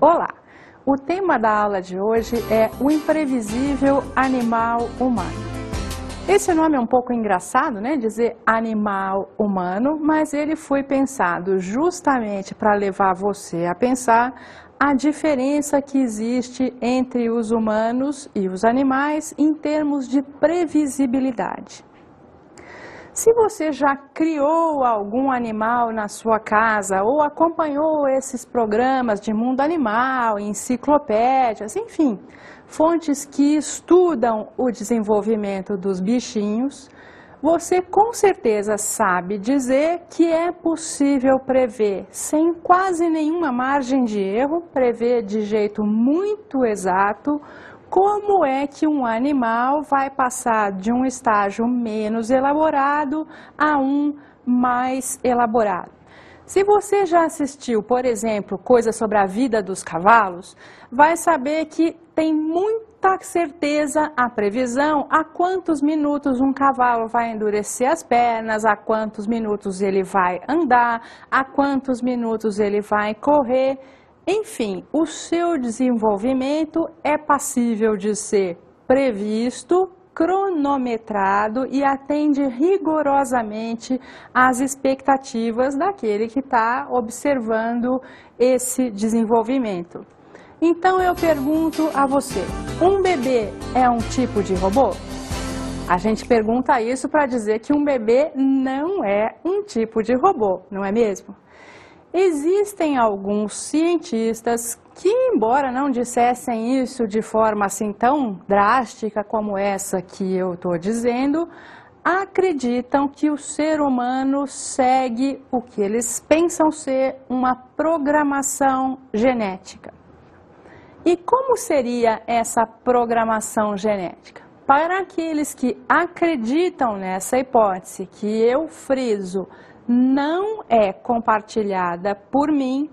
Olá! O tema da aula de hoje é o imprevisível animal humano. Esse nome é um pouco engraçado, né? Dizer animal humano, mas ele foi pensado justamente para levar você a pensar a diferença que existe entre os humanos e os animais em termos de previsibilidade. Se você já criou algum animal na sua casa ou acompanhou esses programas de mundo animal, enciclopédias, enfim, fontes que estudam o desenvolvimento dos bichinhos, você com certeza sabe dizer que é possível prever, sem quase nenhuma margem de erro, prever de jeito muito exato, como é que um animal vai passar de um estágio menos elaborado a um mais elaborado. Se você já assistiu, por exemplo, coisas sobre a vida dos cavalos, vai saber que tem muita certeza a previsão a quantos minutos um cavalo vai endurecer as pernas, a quantos minutos ele vai andar, a quantos minutos ele vai correr. Enfim, o seu desenvolvimento é passível de ser previsto, cronometrado e atende rigorosamente às expectativas daquele que está observando esse desenvolvimento. Então eu pergunto a você, um bebê é um tipo de robô? A gente pergunta isso para dizer que um bebê não é um tipo de robô, não é mesmo? Existem alguns cientistas que, embora não dissessem isso de forma assim tão drástica como essa que eu estou dizendo, acreditam que o ser humano segue o que eles pensam ser uma programação genética. E como seria essa programação genética? Para aqueles que acreditam nessa hipótese, que eu friso, não é compartilhada por mim,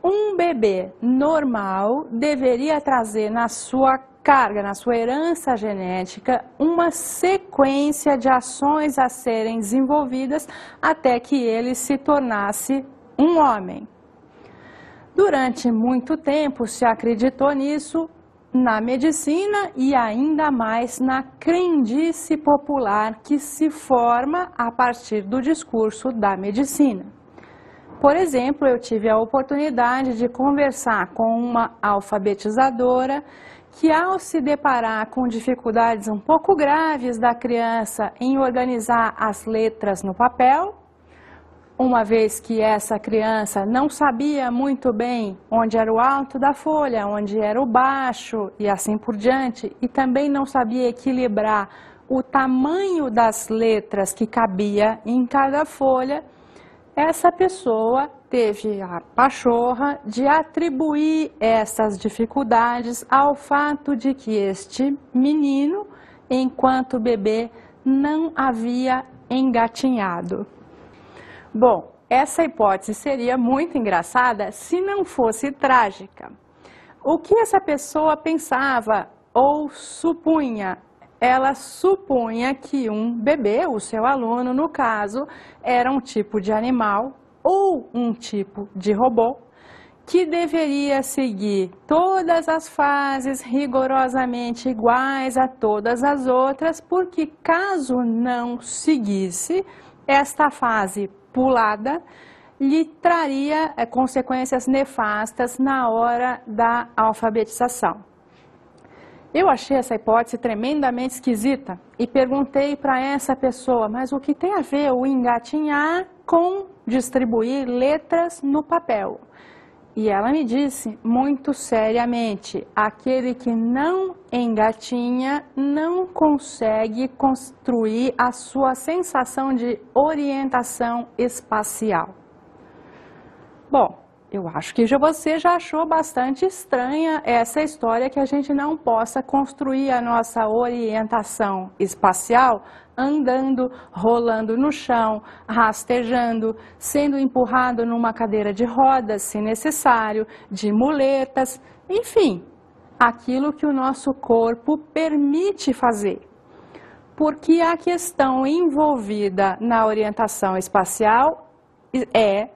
um bebê normal deveria trazer na sua carga, na sua herança genética, uma sequência de ações a serem desenvolvidas até que ele se tornasse um homem. Durante muito tempo se acreditou nisso na medicina e ainda mais na crendice popular que se forma a partir do discurso da medicina. Por exemplo, eu tive a oportunidade de conversar com uma alfabetizadora que, ao se deparar com dificuldades um pouco graves da criança em organizar as letras no papel, uma vez que essa criança não sabia muito bem onde era o alto da folha, onde era o baixo e assim por diante, e também não sabia equilibrar o tamanho das letras que cabia em cada folha, essa pessoa teve a pachorra de atribuir essas dificuldades ao fato de que este menino, enquanto bebê, não havia engatinhado. Bom, essa hipótese seria muito engraçada se não fosse trágica. O que essa pessoa pensava ou supunha? Ela supunha que um bebê, o seu aluno no caso, era um tipo de animal ou um tipo de robô que deveria seguir todas as fases rigorosamente iguais a todas as outras, porque caso não seguisse, esta fase pulada lhe traria consequências nefastas na hora da alfabetização. Eu achei essa hipótese tremendamente esquisita e perguntei para essa pessoa, mas o que tem a ver o engatinhar com distribuir letras no papel? E ela me disse muito seriamente, aquele que não engatinha não consegue construir a sua sensação de orientação espacial. Bom, eu acho que você já achou bastante estranha essa história que a gente não possa construir a nossa orientação espacial andando, rolando no chão, rastejando, sendo empurrado numa cadeira de rodas, se necessário, de muletas, enfim, aquilo que o nosso corpo permite fazer. Porque a questão envolvida na orientação espacial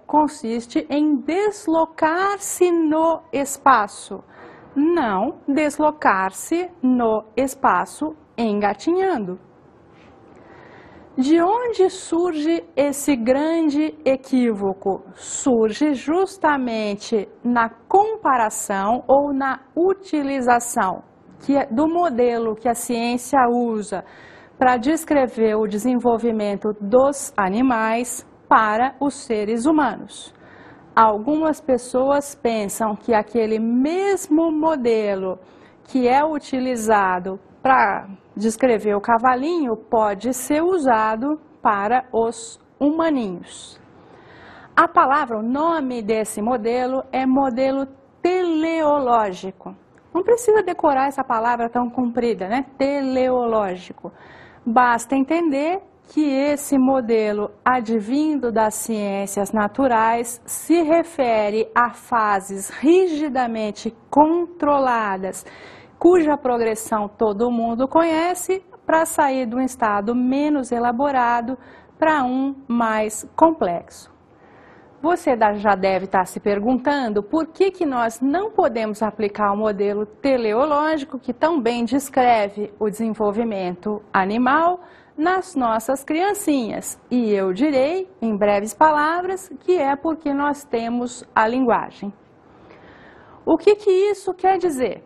consiste em deslocar-se no espaço, não deslocar-se no espaço engatinhando. De onde surge esse grande equívoco? Surge justamente na comparação ou na utilização do modelo que a ciência usa para descrever o desenvolvimento dos animais para os seres humanos. Algumas pessoas pensam que aquele mesmo modelo que é utilizado para descrever o cavalinho pode ser usado para os humaninhos. A palavra, o nome desse modelo é modelo teleológico. Não precisa decorar essa palavra tão comprida, né? Teleológico. Basta entender que esse modelo, advindo das ciências naturais, se refere a fases rigidamente controladas, cuja progressão todo mundo conhece, para sair de um estado menos elaborado para um mais complexo. Você já deve estar se perguntando por que nós não podemos aplicar o modelo teleológico, que tão bem descreve o desenvolvimento animal, nas nossas criancinhas. E eu direi, em breves palavras, que é porque nós temos a linguagem. O que isso quer dizer?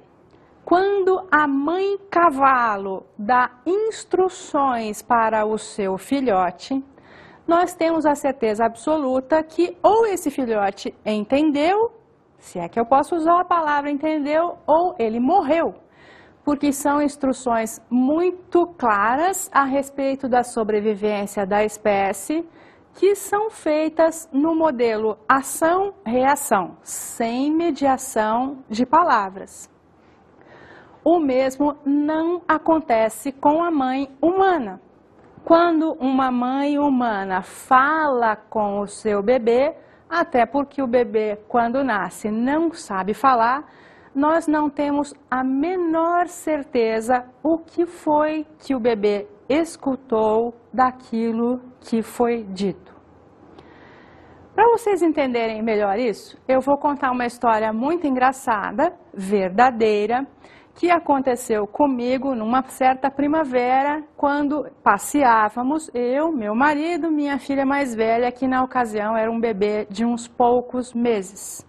Quando a mãe cavalo dá instruções para o seu filhote, nós temos a certeza absoluta que ou esse filhote entendeu, se é que eu posso usar a palavra entendeu, ou ele morreu, porque são instruções muito claras a respeito da sobrevivência da espécie, que são feitas no modelo ação-reação, sem mediação de palavras. O mesmo não acontece com a mãe humana. Quando uma mãe humana fala com o seu bebê, até porque o bebê, quando nasce, não sabe falar, nós não temos a menor certeza o que foi que o bebê escutou daquilo que foi dito. Para vocês entenderem melhor isso, eu vou contar uma história muito engraçada, verdadeira, que aconteceu comigo numa certa primavera, quando passeávamos, eu, meu marido, minha filha mais velha, que na ocasião era um bebê de uns poucos meses.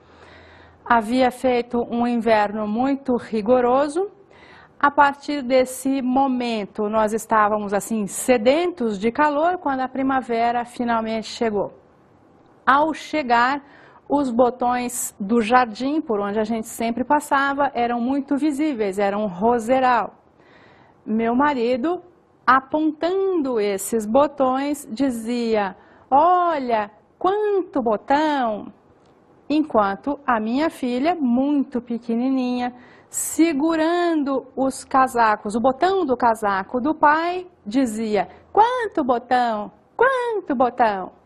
Havia feito um inverno muito rigoroso. A partir desse momento, nós estávamos assim sedentos de calor, quando a primavera finalmente chegou. Ao chegar, os botões do jardim, por onde a gente sempre passava, eram muito visíveis, eram um roseral. Meu marido, apontando esses botões, dizia: "Olha, quanto botão!" Enquanto a minha filha, muito pequenininha, segurando os casacos, o botão do casaco do pai, dizia: "Quanto botão! Quanto botão!"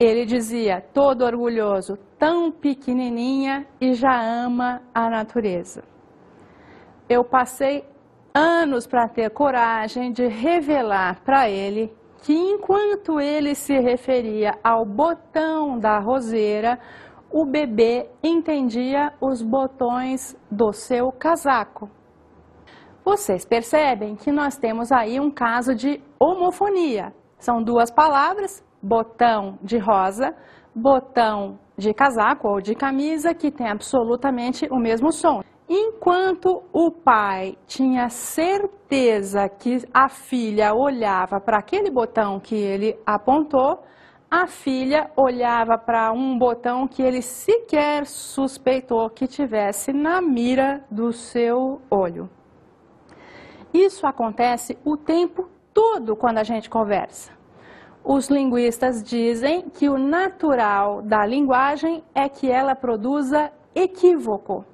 Ele dizia, todo orgulhoso, tão pequenininha e já ama a natureza. Eu passei anos para ter coragem de revelar para ele que enquanto ele se referia ao botão da roseira, o bebê entendia os botões do seu casaco. Vocês percebem que nós temos aí um caso de homofonia. São duas palavras, botão de rosa, botão de casaco ou de camisa, que tem absolutamente o mesmo som. Enquanto o pai tinha certeza que a filha olhava para aquele botão que ele apontou, a filha olhava para um botão que ele sequer suspeitou que tivesse na mira do seu olho. Isso acontece o tempo todo quando a gente conversa. Os linguistas dizem que o natural da linguagem é que ela produza equívoco.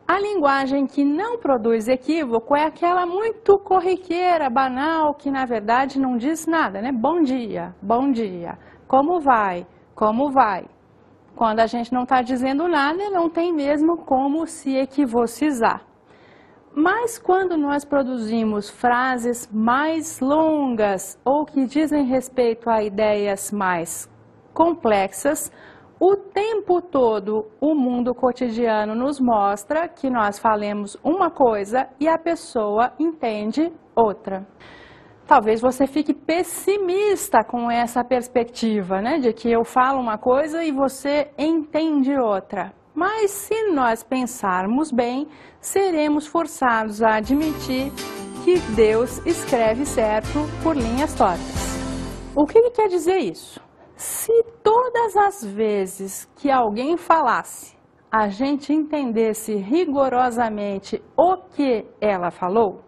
A linguagem que não produz equívoco é aquela muito corriqueira, banal, que na verdade não diz nada, né? Bom dia, como vai, como vai. Quando a gente não está dizendo nada, não tem mesmo como se equivocizar. Mas quando nós produzimos frases mais longas ou que dizem respeito a ideias mais complexas, o tempo todo o mundo cotidiano nos mostra que nós falamos uma coisa e a pessoa entende outra. Talvez você fique pessimista com essa perspectiva, né, de que eu falo uma coisa e você entende outra. Mas se nós pensarmos bem, seremos forçados a admitir que Deus escreve certo por linhas tortas. O que quer dizer isso? Se todas as vezes que alguém falasse, a gente entendesse rigorosamente o que ela falou,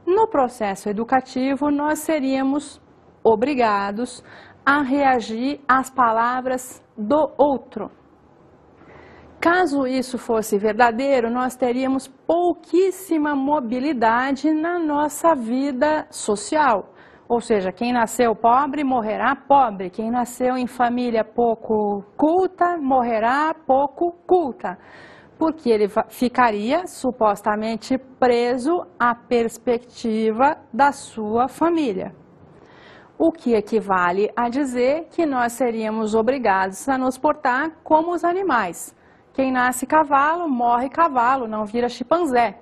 no processo educativo nós seríamos obrigados a reagir às palavras do outro. Caso isso fosse verdadeiro, nós teríamos pouquíssima mobilidade na nossa vida social. Ou seja, quem nasceu pobre morrerá pobre, quem nasceu em família pouco culta morrerá pouco culta, porque ele ficaria supostamente preso à perspectiva da sua família. O que equivale a dizer que nós seríamos obrigados a nos portar como os animais. Quem nasce cavalo, morre cavalo, não vira chimpanzé.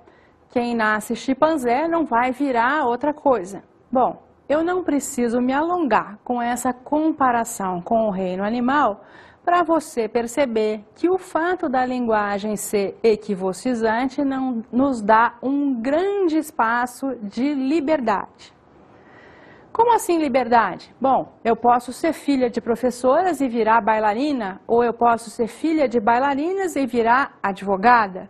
Quem nasce chimpanzé não vai virar outra coisa. Bom, eu não preciso me alongar com essa comparação com o reino animal para você perceber que o fato da linguagem ser equivocizante não nos dá um grande espaço de liberdade. Como assim liberdade? Bom, eu posso ser filha de professoras e virar bailarina, ou eu posso ser filha de bailarinas e virar advogada.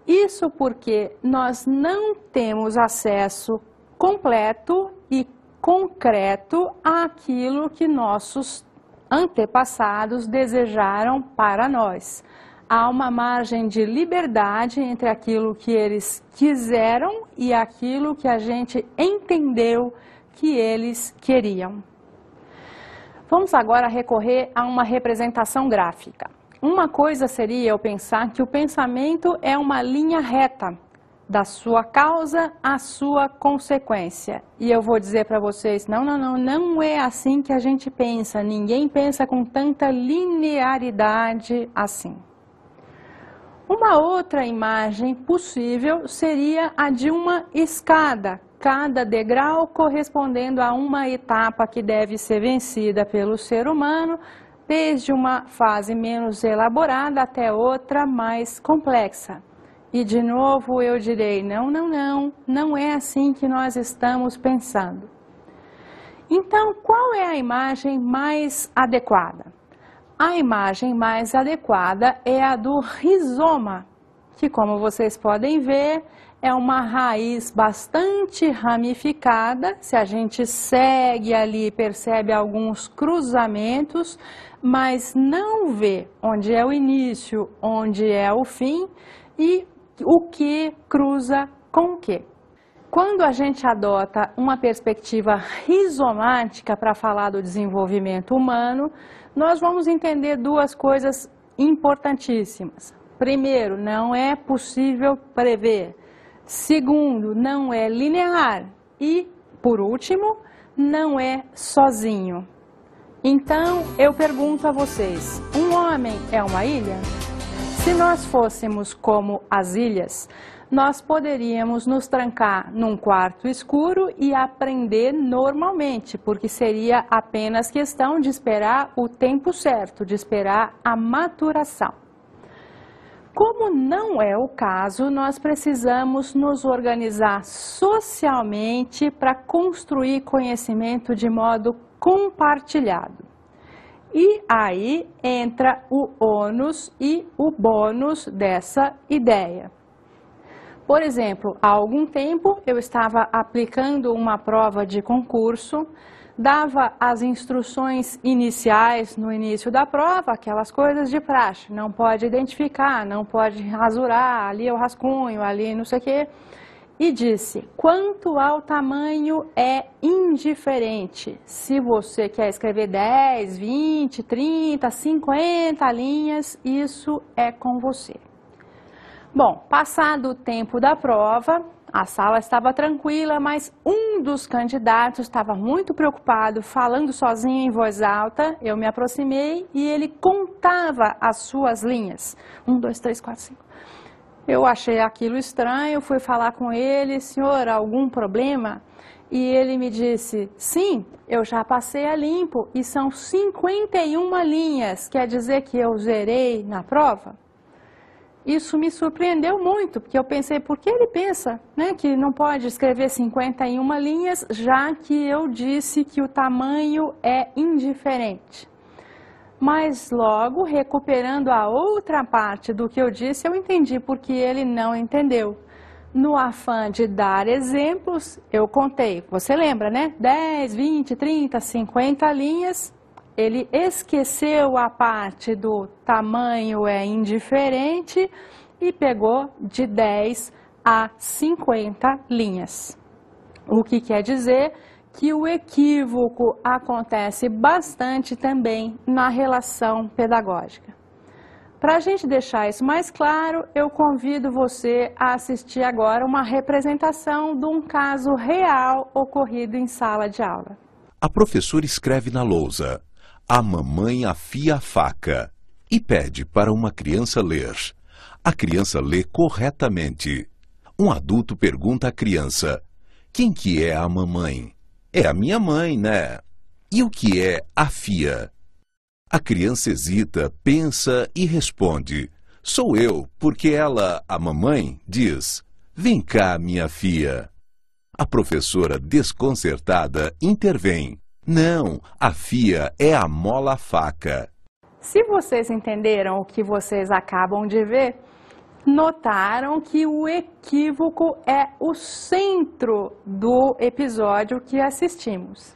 Isso porque nós não temos acesso completo e concreto àquilo que nossos antepassados desejaram para nós. Há uma margem de liberdade entre aquilo que eles quiseram e aquilo que a gente entendeu que eles queriam. Vamos agora recorrer a uma representação gráfica. Uma coisa seria eu pensar que o pensamento é uma linha reta, da sua causa à sua consequência. E eu vou dizer para vocês, não é assim que a gente pensa, ninguém pensa com tanta linearidade assim. Uma outra imagem possível seria a de uma escada, cada degrau correspondendo a uma etapa que deve ser vencida pelo ser humano, desde uma fase menos elaborada até outra mais complexa. E de novo eu direi, não é assim que nós estamos pensando. Então, qual é a imagem mais adequada? A imagem mais adequada é a do rizoma, que como vocês podem ver, é uma raiz bastante ramificada. Se a gente segue ali, percebe alguns cruzamentos, mas não vê onde é o início, onde é o fim e o que cruza com o que. Quando a gente adota uma perspectiva rizomática para falar do desenvolvimento humano, nós vamos entender duas coisas importantíssimas. Primeiro, não é possível prever. Segundo, não é linear. E, por último, não é sozinho. Então, eu pergunto a vocês, um homem é uma ilha? Se nós fôssemos como as ilhas, nós poderíamos nos trancar num quarto escuro e aprender normalmente, porque seria apenas questão de esperar o tempo certo, de esperar a maturação. Como não é o caso, nós precisamos nos organizar socialmente para construir conhecimento de modo compartilhado. E aí entra o ônus e o bônus dessa ideia. Por exemplo, há algum tempo eu estava aplicando uma prova de concurso, dava as instruções iniciais no início da prova, aquelas coisas de praxe, não pode identificar, não pode rasurar, ali é o rascunho, ali não sei o quê, e disse, quanto ao tamanho é indiferente, se você quer escrever 10, 20, 30, 50 linhas, isso é com você. Bom, passado o tempo da prova, A sala estava tranquila, mas um dos candidatos estava muito preocupado, falando sozinho em voz alta. Eu me aproximei e ele contava as suas linhas. 1, 2, 3, 4, 5. Eu achei aquilo estranho, fui falar com ele: senhor, algum problema? E ele me disse: sim, eu já passei a limpo e são 51 linhas, quer dizer que eu zerei na prova? Isso me surpreendeu muito, porque eu pensei, por que ele pensa, né, que não pode escrever 51 linhas, já que eu disse que o tamanho é indiferente? Mas logo, recuperando a outra parte do que eu disse, eu entendi porque ele não entendeu. No afã de dar exemplos, eu contei, você lembra, né? 10, 20, 30, 50 linhas. Ele esqueceu a parte do tamanho é indiferente e pegou de 10 a 50 linhas. O que quer dizer que o equívoco acontece bastante também na relação pedagógica. Para a gente deixar isso mais claro, eu convido você a assistir agora uma representação de um caso real ocorrido em sala de aula. A professora escreve na lousa: a mamãe afia a faca, e pede para uma criança ler. A criança lê corretamente. Um adulto pergunta à criança: quem que é a mamãe? É a minha mãe, né? E o que é afia? A criança hesita, pensa e responde: sou eu, porque ela, a mamãe, diz: vem cá, minha filha. A professora, desconcertada, intervém: não, a fia é a mola-faca. Se vocês entenderam o que vocês acabam de ver, notaram que o equívoco é o centro do episódio que assistimos.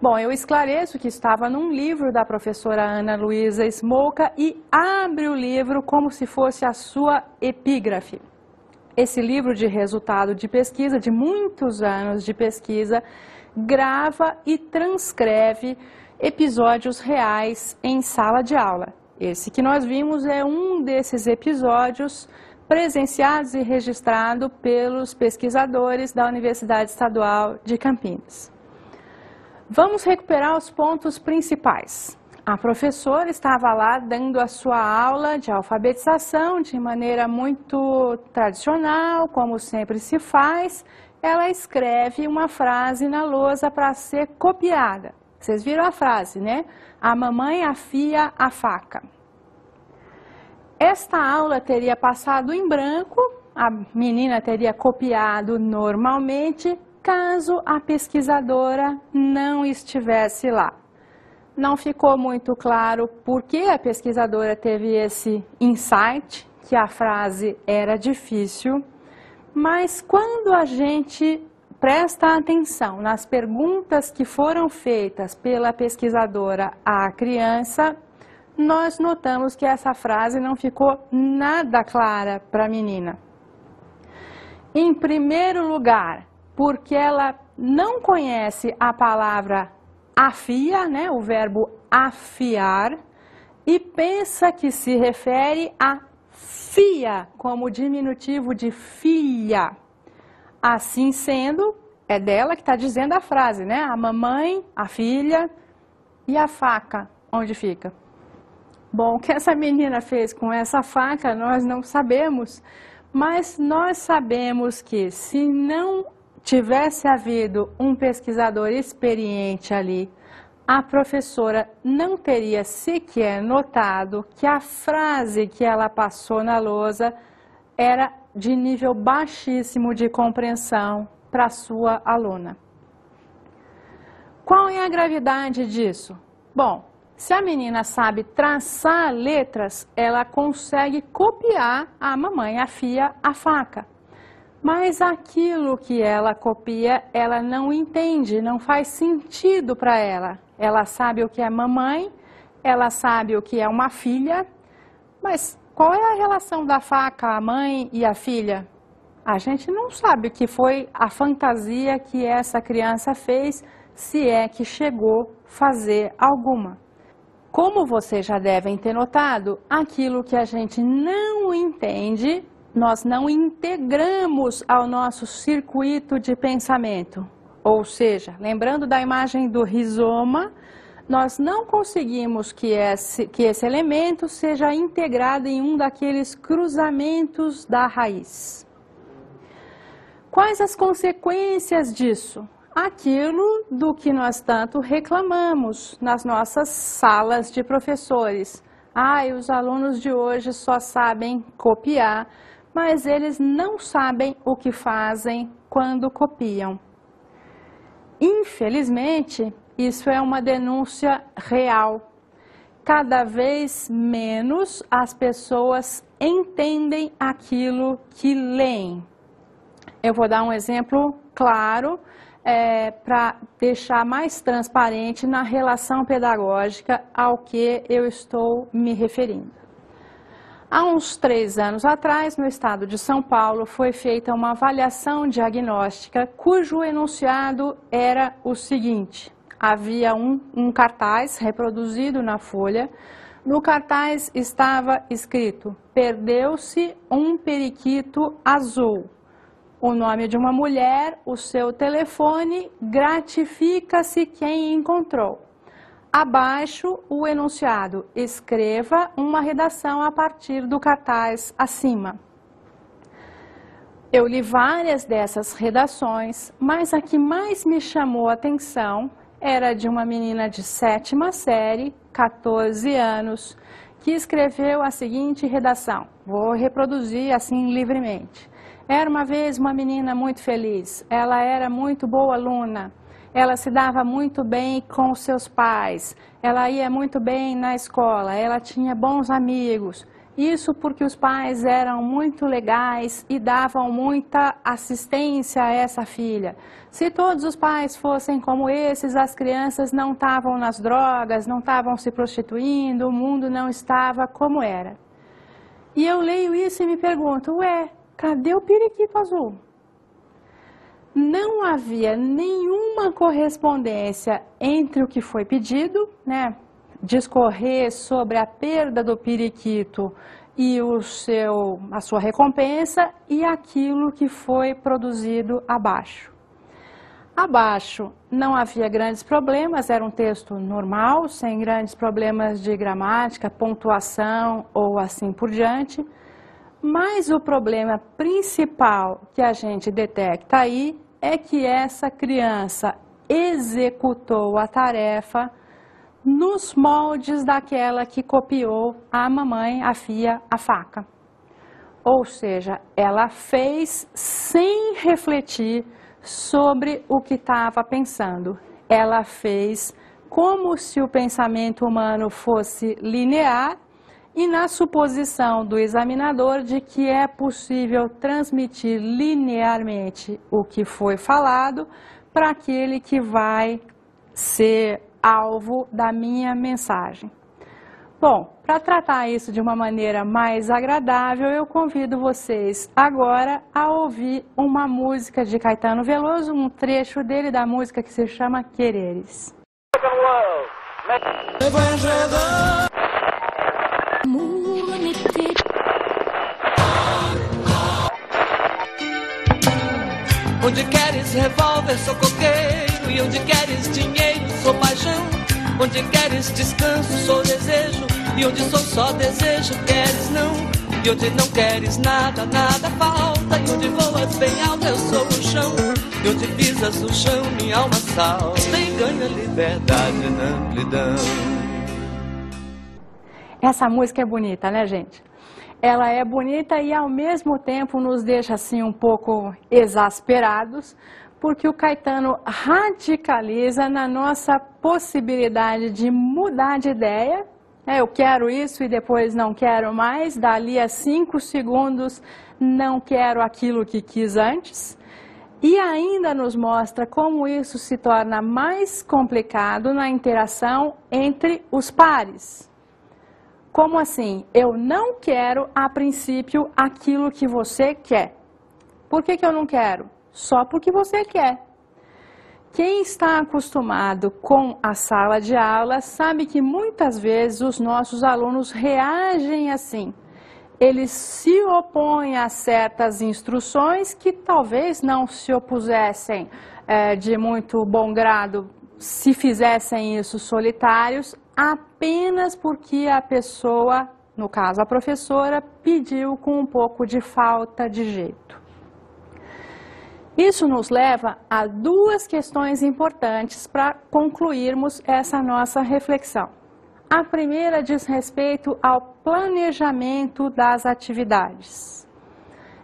Bom, eu esclareço que estava num livro da professora Ana Luísa Smolka e abre o livro como se fosse a sua epígrafe. Esse livro de resultado de pesquisa, de muitos anos de pesquisa, grava e transcreve episódios reais em sala de aula. Esse que nós vimos é um desses episódios presenciados e registrado pelos pesquisadores da Universidade Estadual de Campinas. Vamos recuperar os pontos principais. A professora estava lá dando a sua aula de alfabetização de maneira muito tradicional, como sempre se faz. Ela escreve uma frase na lousa para ser copiada. Vocês viram a frase, né? A mamãe afia a faca. Esta aula teria passado em branco, a menina teria copiado normalmente, caso a pesquisadora não estivesse lá. Não ficou muito claro por que a pesquisadora teve esse insight, que a frase era difícil, mas quando a gente presta atenção nas perguntas que foram feitas pela pesquisadora à criança, nós notamos que essa frase não ficou nada clara para a menina. Em primeiro lugar, porque ela não conhece a palavra afia, né, o verbo afiar, e pensa que se refere a fia, como diminutivo de filha. Assim sendo, é dela que está dizendo a frase, né? A mamãe, a filha e a faca, onde fica? Bom, o que essa menina fez com essa faca nós não sabemos, mas nós sabemos que se não tivesse havido um pesquisador experiente ali, a professora não teria sequer notado que a frase que ela passou na lousa era de nível baixíssimo de compreensão para a sua aluna. Qual é a gravidade disso? Bom, se a menina sabe traçar letras, ela consegue copiar a mamãe afia a faca. Mas aquilo que ela copia, ela não entende, não faz sentido para ela. Ela sabe o que é mamãe, ela sabe o que é uma filha, mas qual é a relação da faca, a mãe e a filha? A gente não sabe o que foi a fantasia que essa criança fez, se é que chegou a fazer alguma. Como vocês já devem ter notado, aquilo que a gente não entende, nós não integramos ao nosso circuito de pensamento. Ou seja, lembrando da imagem do rizoma, nós não conseguimos que esse elemento seja integrado em um daqueles cruzamentos da raiz. Quais as consequências disso? Aquilo do que nós tanto reclamamos nas nossas salas de professores. Os alunos de hoje só sabem copiar, mas eles não sabem o que fazem quando copiam. Infelizmente, isso é uma denúncia real. Cada vez menos as pessoas entendem aquilo que leem. Eu vou dar um exemplo claro para deixar mais transparente na relação pedagógica ao que eu estou me referindo. Há uns 3 anos atrás, no estado de São Paulo, foi feita uma avaliação diagnóstica cujo enunciado era o seguinte: havia um cartaz reproduzido na folha. No cartaz estava escrito: perdeu-se um periquito azul. O nome de uma mulher, o seu telefone, gratifica-se quem encontrou. Abaixo, o enunciado: escreva uma redação a partir do cartaz acima. Eu li várias dessas redações, mas a que mais me chamou a atenção era de uma menina de 7ª série, 14 anos, que escreveu a seguinte redação. Vou reproduzir assim livremente. Era uma vez uma menina muito feliz, ela era muito boa aluna, ela se dava muito bem com seus pais, ela ia muito bem na escola, ela tinha bons amigos. Isso porque os pais eram muito legais e davam muita assistência a essa filha. Se todos os pais fossem como esses, as crianças não estavam nas drogas, não estavam se prostituindo, o mundo não estava como era. E eu leio isso e me pergunto, cadê o periquito azul? Não havia nenhuma correspondência entre o que foi pedido, discorrer sobre a perda do periquito e a sua recompensa, e aquilo que foi produzido abaixo. Abaixo não havia grandes problemas, era um texto normal, sem grandes problemas de gramática, pontuação ou assim por diante. Mas o problema principal que a gente detecta aí é que essa criança executou a tarefa nos moldes daquela que copiou a mamãe, a fia, a faca. Ou seja, ela fez sem refletir sobre o que estava pensando. Ela fez como se o pensamento humano fosse linear e na suposição do examinador de que é possível transmitir linearmente o que foi falado para aquele que vai ser alvo da minha mensagem. Bom, para tratar isso de uma maneira mais agradável, eu convido vocês agora a ouvir uma música de Caetano Veloso, um trecho dele da música que se chama Quereres. Onde queres revólver, sou coqueiro. E onde queres dinheiro, sou paixão. Onde queres descanso, sou desejo. E onde sou só desejo, queres não. E onde não queres nada, nada falta. E onde voas bem alto, eu sou o chão. E onde pisas o chão, minha alma salta. E ganha liberdade na amplidão. Essa música é bonita, né, gente? Ela é bonita e ao mesmo tempo nos deixa assim um pouco exasperados, porque o Caetano radicaliza na nossa possibilidade de mudar de ideia. Eu quero isso e depois não quero mais, dali a 5 segundos não quero aquilo que quis antes. E ainda nos mostra como isso se torna mais complicado na interação entre os pares. Como assim? Eu não quero, a princípio, aquilo que você quer. Por que eu não quero? Só porque você quer. Quem está acostumado com a sala de aula sabe que muitas vezes os nossos alunos reagem assim. ele se opõe a certas instruções que talvez não se opusessem de muito bom grado se fizessem isso solitários, apenas porque a pessoa, no caso a professora, pediu com um pouco de falta de jeito. Isso nos leva a duas questões importantes para concluirmos essa nossa reflexão. A primeira diz respeito ao planejamento das atividades.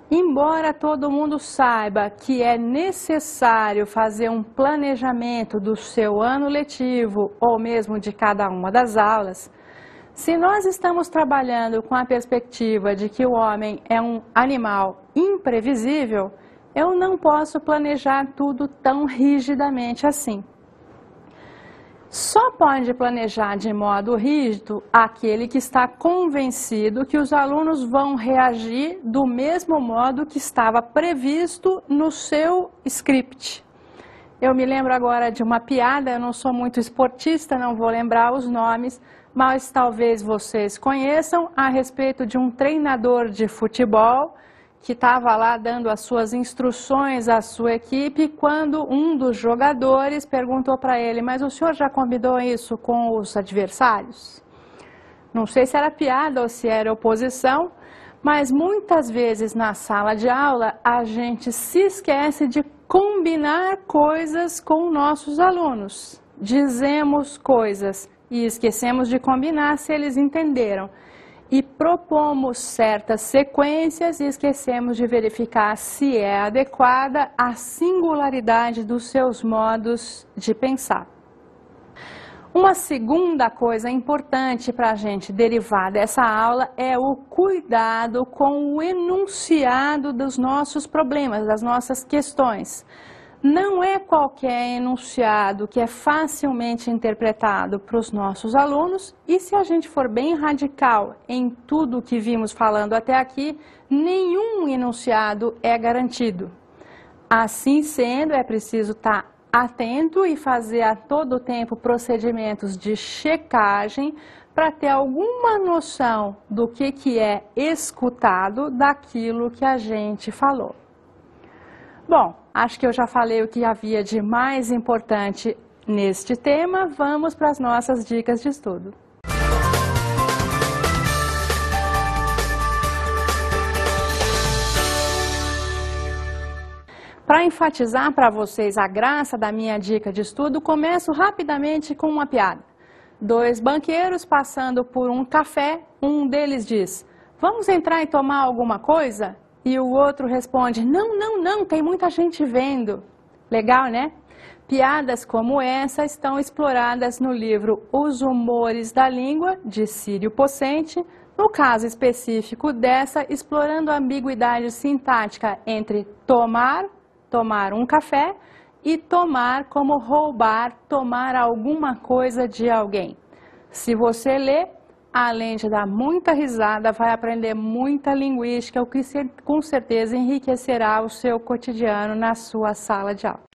Embora todo mundo saiba que é necessário fazer um planejamento do seu ano letivo ou mesmo de cada uma das aulas, se nós estamos trabalhando com a perspectiva de que o homem é um animal imprevisível, eu não posso planejar tudo tão rigidamente assim. Só pode planejar de modo rígido aquele que está convencido que os alunos vão reagir do mesmo modo que estava previsto no seu script. Eu me lembro agora de uma piada, eu não sou muito esportista, não vou lembrar os nomes, mas talvez vocês conheçam a respeito de um treinador de futebol que estava lá dando as suas instruções à sua equipe, quando um dos jogadores perguntou para ele: mas o senhor já combinou isso com os adversários? Não sei se era piada ou se era oposição, mas muitas vezes na sala de aula a gente se esquece de combinar coisas com nossos alunos. Dizemos coisas e esquecemos de combinar se eles entenderam. E propomos certas sequências e esquecemos de verificar se é adequada à singularidade dos seus modos de pensar. Uma segunda coisa importante para a gente derivar dessa aula é o cuidado com o enunciado dos nossos problemas, das nossas questões. Não é qualquer enunciado que é facilmente interpretado para os nossos alunos, e se a gente for bem radical em tudo que vimos falando até aqui, nenhum enunciado é garantido. Assim sendo, é preciso estar atento e fazer a todo tempo procedimentos de checagem para ter alguma noção do que é escutado daquilo que a gente falou. Bom, acho que eu já falei o que havia de mais importante neste tema. Vamos para as nossas dicas de estudo. Para enfatizar para vocês a graça da minha dica de estudo, começo rapidamente com uma piada. Dois banqueiros passando por um café, um deles diz: vamos entrar e tomar alguma coisa? E o outro responde: não, não, não, tem muita gente vendo. Legal, né? Piadas como essa estão exploradas no livro Os Humores da Língua, de Círio Pocente, no caso específico dessa, explorando a ambiguidade sintática entre tomar, tomar um café, e tomar como roubar, tomar alguma coisa de alguém. Se você lê, além de dar muita risada, vai aprender muita linguística, o que com certeza enriquecerá o seu cotidiano na sua sala de aula.